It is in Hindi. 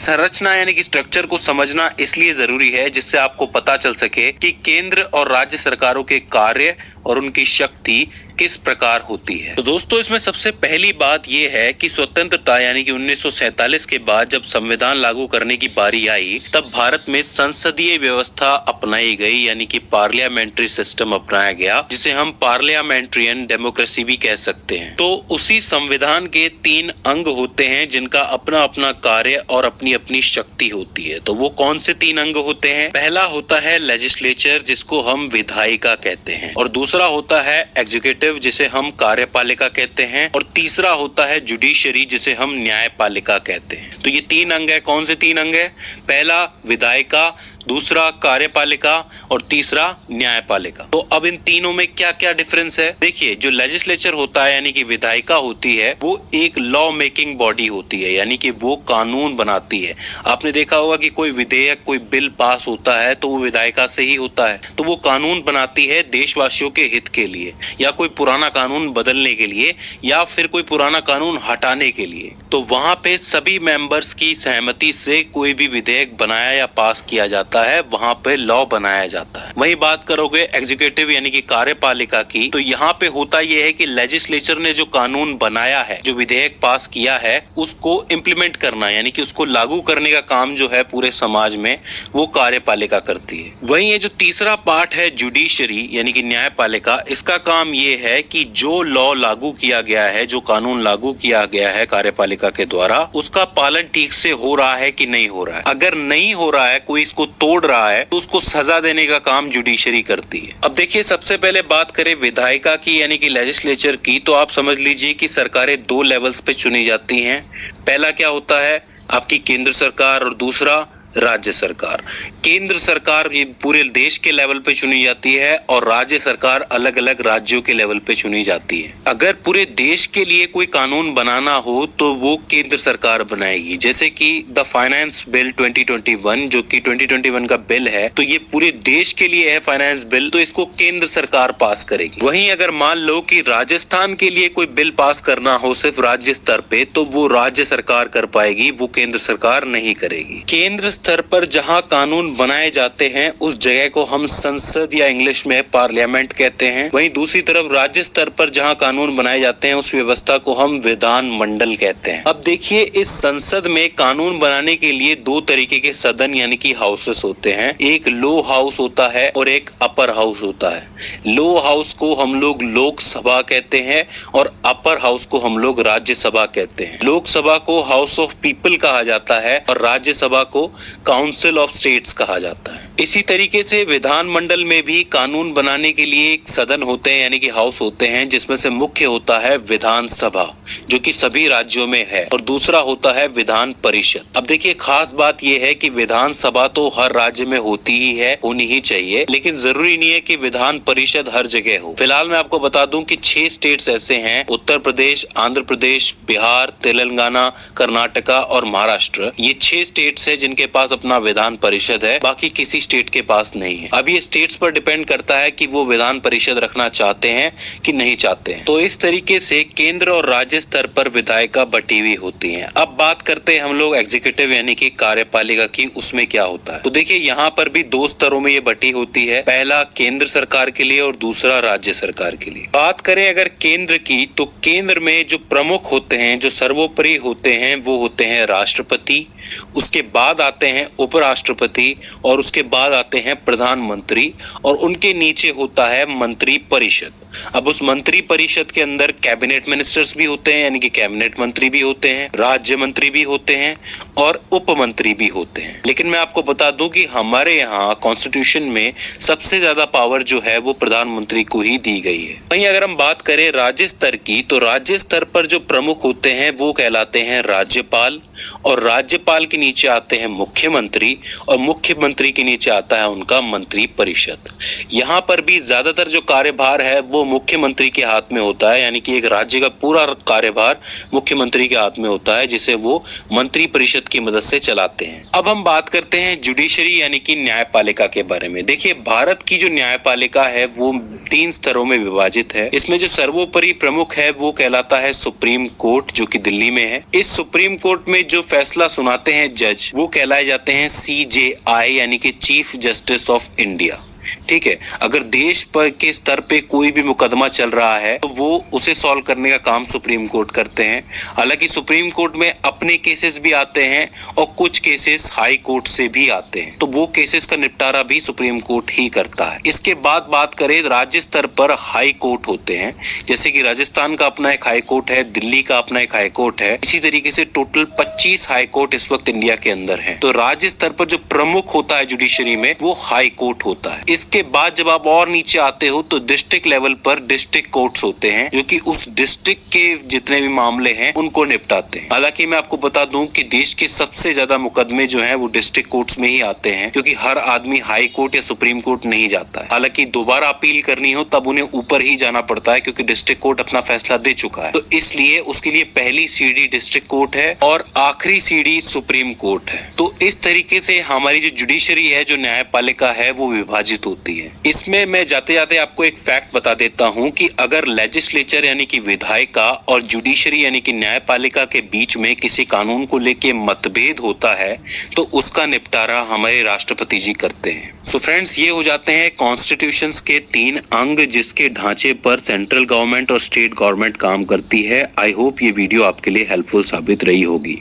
संरचना यानी कि स्ट्रक्चर को समझना इसलिए जरूरी है जिससे आपको पता चल सके कि केंद्र और राज्य सरकारों के कार्य और उनकी शक्ति किस प्रकार होती है। तो दोस्तों, इसमें सबसे पहली बात यह है कि स्वतंत्रता यानी कि 1947 के बाद जब संविधान लागू करने की बारी आई, तब भारत में संसदीय व्यवस्था अपनाई गई यानी कि पार्लियामेंट्री सिस्टम अपनाया गया, जिसे हम पार्लियामेंट्रियन डेमोक्रेसी भी कह सकते हैं। तो उसी संविधान के 3 अंग होते हैं जिनका अपना अपना कार्य और अपनी अपनी शक्ति होती है। तो वो कौन से 3 अंग होते हैं? पहला होता है लेजिस्लेचर, जिसको हम विधायिका कहते हैं, और दूसरा होता है एग्जीक्यूटिव, जिसे हम कार्यपालिका कहते हैं, और तीसरा होता है जुडिशरी, जिसे हम न्यायपालिका कहते हैं। तो ये 3 अंग है। कौन से 3 अंग है? पहला विधायिका, दूसरा कार्यपालिका और तीसरा न्यायपालिका। तो अब इन तीनों में क्या क्या डिफरेंस है? देखिए, जो लेजिस्लेचर होता है यानी कि विधायिका होती है, वो एक लॉ मेकिंग बॉडी होती है, यानी कि वो कानून बनाती है। आपने देखा होगा कि कोई विधेयक, कोई बिल पास होता है तो वो विधायिका से ही होता है। तो वो कानून बनाती है देशवासियों के हित के लिए, या कोई पुराना कानून बदलने के लिए, या फिर कोई पुराना कानून हटाने के लिए। तो वहां पे सभी मेंबर्स की सहमति से कोई भी विधेयक बनाया या पास किया जाता है, वहां पे लॉ बनाया जाता है। वही बात करोगे एग्जीक्यूटिव यानी कि कार्यपालिका की, तो यहाँ पे होता यह है कि लेजिस्लेचर ने जो कानून बनाया है, जो विधेयक पास किया है, उसको इम्प्लीमेंट करना यानी कि उसको लागू करने का काम जो है पूरे समाज में, वो कार्यपालिका करती है। वहीं ये जो तीसरा पार्ट है जुडिशरी यानी कि न्यायपालिका, इसका काम ये है कि जो लॉ लागू किया गया है, जो कानून लागू किया गया है कार्यपालिका के द्वारा, उसका पालन ठीक से हो रहा है कि नहीं हो रहा है। अगर नहीं हो रहा है, कोई इसको तोड़ रहा है, तो उसको सजा देने का काम जुडिशरी करती है। अब देखिए, सबसे पहले बात करें विधायिका की यानी कि लेजिस्लेचर की, तो आप समझ लीजिए कि सरकारें 2 लेवल्स पे चुनी जाती हैं। पहला क्या होता है? आपकी केंद्र सरकार, और दूसरा राज्य सरकार। केंद्र सरकार ये पूरे देश के लेवल पे चुनी जाती है, और राज्य सरकार अलग अलग राज्यों के लेवल पे चुनी जाती है। अगर पूरे देश के लिए कोई कानून बनाना हो तो वो केंद्र सरकार बनाएगी। जैसे कि द फाइनेंस बिल 2021, जो कि 2021 का बिल है, तो ये पूरे देश के लिए है फाइनेंस बिल, तो इसको केंद्र सरकार पास करेगी। वहीं अगर मान लो कि राजस्थान के लिए कोई बिल पास करना हो सिर्फ राज्य स्तर पे, तो वो राज्य सरकार कर पाएगी, वो केंद्र सरकार नहीं करेगी। केंद्र स्तर पर जहां कानून बनाए जाते हैं उस जगह को हम संसद या इंग्लिश में पार्लियामेंट कहते हैं। वहीं दूसरी तरफ राज्य स्तर पर जहां कानून बनाए जाते हैं उस व्यवस्था को हम विधान मंडल कहते हैं। अब देखिए, इस संसद में कानून बनाने के लिए 2 तरीके के सदन यानी कि हाउसेस होते हैं। एक लो हाउस होता है और एक अपर हाउस होता है। लो हाउस को हम लोग लोकसभा कहते हैं और अपर हाउस को हम लोग राज्यसभा कहते हैं। लोकसभा को हाउस ऑफ पीपल कहा जाता है और राज्यसभा को काउंसिल ऑफ स्टेट्स कहा जाता है। इसी तरीके से विधानमंडल में भी कानून बनाने के लिए एक सदन होते हैं यानी कि हाउस होते हैं, जिसमें से मुख्य होता है विधानसभा, जो कि सभी राज्यों में है, और दूसरा होता है विधान परिषद। अब देखिए, खास बात यह है कि विधानसभा तो हर राज्य में होती ही है, होनी ही चाहिए, लेकिन जरूरी नहीं है कि विधान परिषद हर जगह हो। फिलहाल मैं आपको बता दूं कि 6 स्टेट्स ऐसे हैं, उत्तर प्रदेश, आंध्र प्रदेश, बिहार, तेलंगाना, कर्नाटका और महाराष्ट्र। ये 6 स्टेट्स है जिनके पास अपना विधान परिषद है, बाकी किसी स्टेट के पास नहीं है। अब ये स्टेट्स पर डिपेंड करता है कि वो विधान परिषद रखना चाहते हैं कि नहीं चाहते हैं। तो इस तरीके से केंद्र और राज्य स्तर पर विधायिका बटी हुई होती हैं। अब बात करते हैं हम लोग एग्जीक्यूटिव यानी कि कार्यपालिका की, उसमें क्या होता है। तो देखिए, यहाँ पर भी 2 स्तरों में ये बटी होती है, पहला केंद्र सरकार के लिए और दूसरा राज्य सरकार के लिए। बात करें अगर केंद्र की, तो केंद्र में जो प्रमुख होते हैं, जो सर्वोपरि होते हैं, वो होते हैं राष्ट्रपति, उसके बाद आते हैं उपराष्ट्रपति, और उसके बाद आते हैं प्रधानमंत्री, और उनके नीचे होता है मंत्री परिषद। अब उस मंत्री परिषद के अंदर कैबिनेट मिनिस्टर्स भी होते हैं यानी कि कैबिनेट मंत्री भी होते हैं, राज्य मंत्री भी होते हैं और उप मंत्री भी होते हैं। लेकिन मैं आपको बता दूं कि हमारे यहाँ कॉन्स्टिट्यूशन में सबसे ज्यादा पावर जो है वो प्रधानमंत्री को ही दी गई है। वहीं अगर हम बात करें राज्य स्तर की, तो राज्य स्तर पर जो प्रमुख होते हैं वो कहलाते हैं राज्यपाल, और राज्यपाल के नीचे आते हैं मुख्यमंत्री, और मुख्यमंत्री के नीचे आता है उनका मंत्री परिषद। यहाँ पर भी ज्यादातर जो कार्यभार है वो मुख्यमंत्री के हाथ में होता है, यानी कि एक राज्य का पूरा कार्यभार मुख्यमंत्री के हाथ में होता है, जिसे वो मंत्री परिषद की मदद से चलाते हैं। अब हम बात करते हैं जुडिशरी यानी कि न्यायपालिका के बारे में। देखिए, भारत की जो न्यायपालिका है वो 3 स्तरों में विभाजित है। इसमें जो सर्वोपरि प्रमुख है वो कहलाता है सुप्रीम कोर्ट, जो कि दिल्ली में है। इस सुप्रीम कोर्ट में जो फैसला सुनाते आते हैं जज, वो कहलाए जाते हैं CJI यानी कि चीफ जस्टिस ऑफ इंडिया। ठीक है, अगर देश पर के स्तर पे कोई भी मुकदमा चल रहा है तो वो उसे सॉल्व करने का काम सुप्रीम कोर्ट करते हैं। हालांकि सुप्रीम कोर्ट में अपने केसेस भी आते हैं और कुछ केसेस हाई कोर्ट से भी आते हैं, तो वो केसेस का निपटारा भी सुप्रीम कोर्ट ही करता है। इसके बाद बात करें राज्य स्तर पर हाई कोर्ट होते हैं, जैसे कि राजस्थान का अपना एक हाई कोर्ट है, दिल्ली का अपना एक हाई कोर्ट है। इसी तरीके से टोटल 25 हाई कोर्ट इस वक्त इंडिया के अंदर है। तो राज्य स्तर पर जो प्रमुख होता है जुडिशरी में वो हाई कोर्ट होता है। इसके बाद जब आप और नीचे आते हो तो डिस्ट्रिक्ट लेवल पर डिस्ट्रिक्ट कोर्ट्स होते हैं, जो कि उस डिस्ट्रिक्ट के जितने भी मामले हैं उनको निपटाते हैं। हालांकि मैं आपको बता दूं कि देश के सबसे ज्यादा मुकदमे जो हैं वो डिस्ट्रिक्ट कोर्ट्स में ही आते हैं, क्योंकि हर आदमी हाई कोर्ट या सुप्रीम कोर्ट नहीं जाता है। हालांकि दोबारा अपील करनी हो तब उन्हें ऊपर ही जाना पड़ता है, क्योंकि डिस्ट्रिक्ट कोर्ट अपना फैसला दे चुका है। तो इसलिए उसके लिए पहली सीढ़ी डिस्ट्रिक्ट कोर्ट है और आखिरी सीढ़ी सुप्रीम कोर्ट है। तो इस तरीके से हमारी जो जुडिशरी है, जो न्यायपालिका है, वो विभाजित होती है। इसमें मैं जाते जाते आपको एक फैक्ट बता देता हूं कि अगर लेजिस्लेचर यानी कि विधायिका और जुडिशरी यानी कि न्यायपालिका के बीच में किसी कानून को लेके मतभेद होता है तो उसका निपटारा हमारे राष्ट्रपति जी करते हैं। सो फ्रेंड्स, ये हो जाते हैं कॉन्स्टिट्यूशंस के 3 अंग जिसके ढांचे पर सेंट्रल गवर्नमेंट और स्टेट गवर्नमेंट काम करती है। आई होप ये वीडियो आपके लिए हेल्पफुल साबित रही होगी।